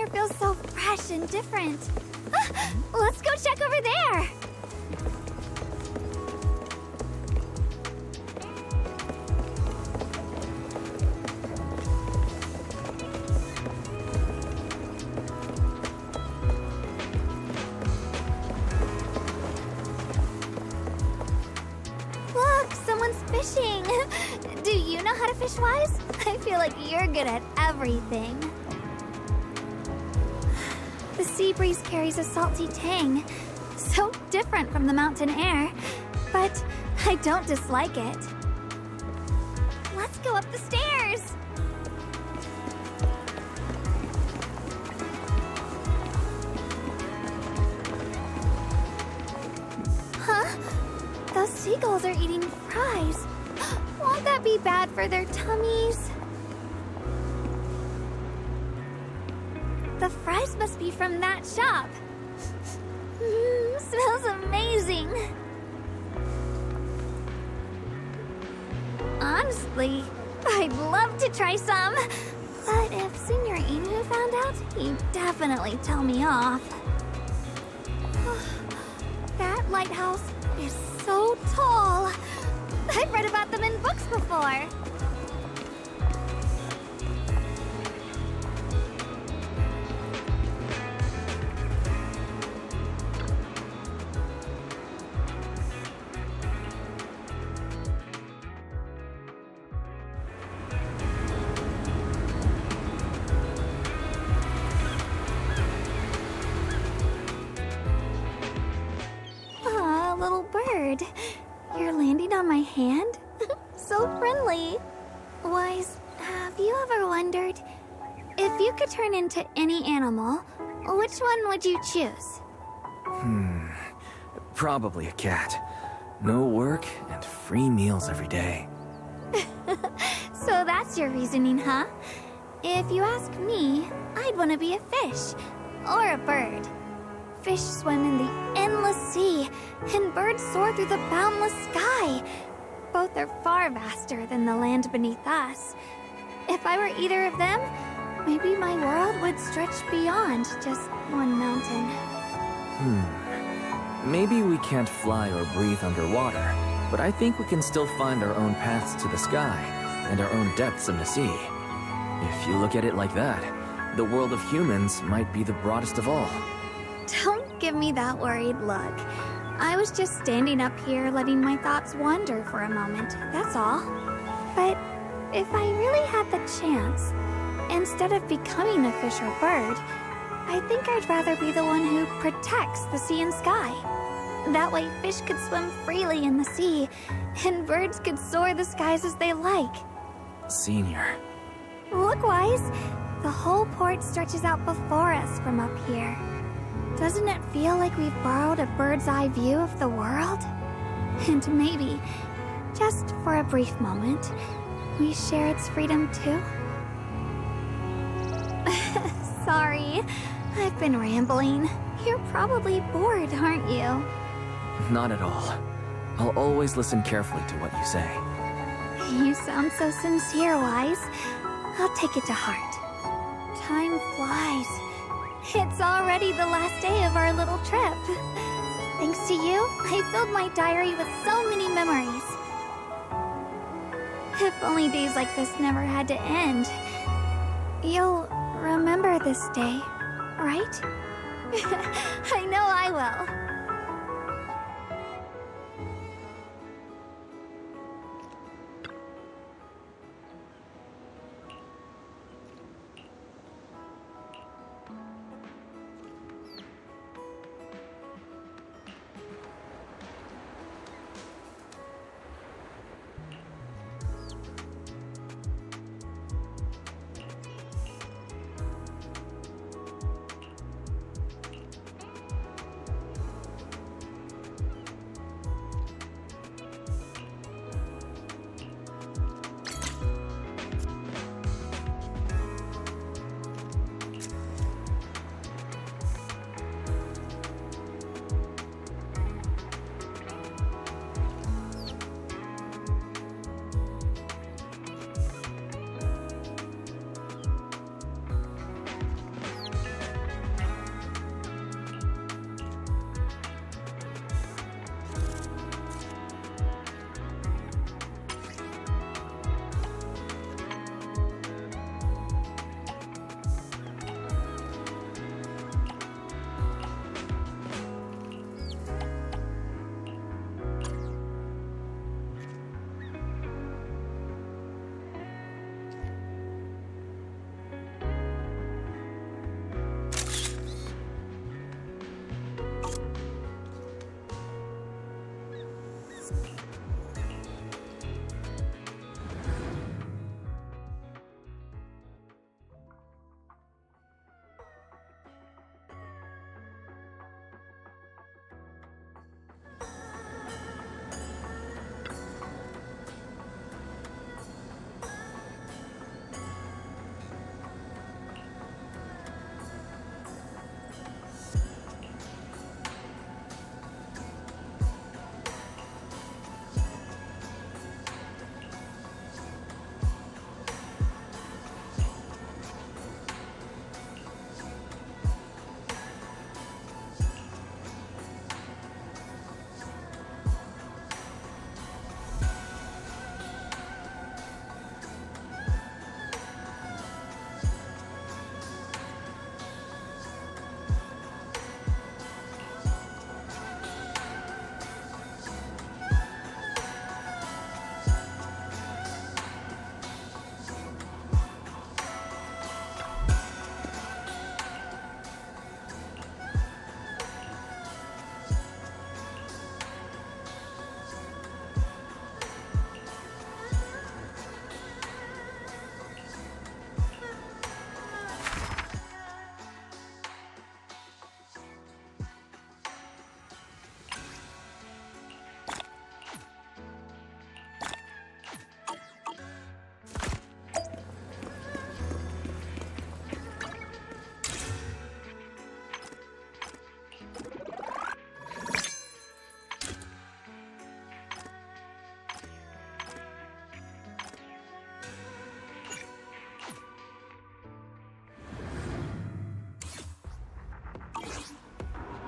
here feels so fresh and different. Let's go check over there. Look, someone's fishing. Do you know how to fish, Wise? I feel like you're good at everything. The sea breeze carries a salty tang, so different from the mountain air, but I don't dislike it. Let's go up the stairs! Huh? Those seagulls are eating fries. Won't that be bad for their tummies? The fries must be from that shop. Smells amazing. Honestly, I'd love to try some. But if Senior Inu found out, he'd definitely tell me off. That lighthouse is so tall. I've read about them in books before. Little bird. You're landing on my hand? So friendly. Wise, have you ever wondered, if you could turn into any animal, which one would you choose? Probably a cat. No work and free meals every day. So that's your reasoning, huh? If you ask me, I'd want to be a fish or a bird. Fish swim in the endless sea, and birds soar through the boundless sky. Both are far vaster than the land beneath us. If I were either of them, maybe my world would stretch beyond just one mountain. Maybe we can't fly or breathe underwater, but I think we can still find our own paths to the sky and our own depths in the sea. If you look at it like that, the world of humans might be the broadest of all. Don't give me that worried look. I was just standing up here letting my thoughts wander for a moment, that's all. But if I really had the chance, instead of becoming a fish or bird, I think I'd rather be the one who protects the sea and sky. That way fish could swim freely in the sea, and birds could soar the skies as they like. Senior. Look, Wise. The whole port stretches out before us from up here. Doesn't it feel like we've borrowed a bird's-eye view of the world? And maybe, just for a brief moment, we share its freedom too? Sorry, I've been rambling. You're probably bored, aren't you? Not at all. I'll always listen carefully to what you say. You sound so sincere, Wise. I'll take it to heart. Time flies. It's already the last day of our little trip. Thanks to you, I filled my diary with so many memories. If only days like this never had to end. You'll remember this day, right? I know I will.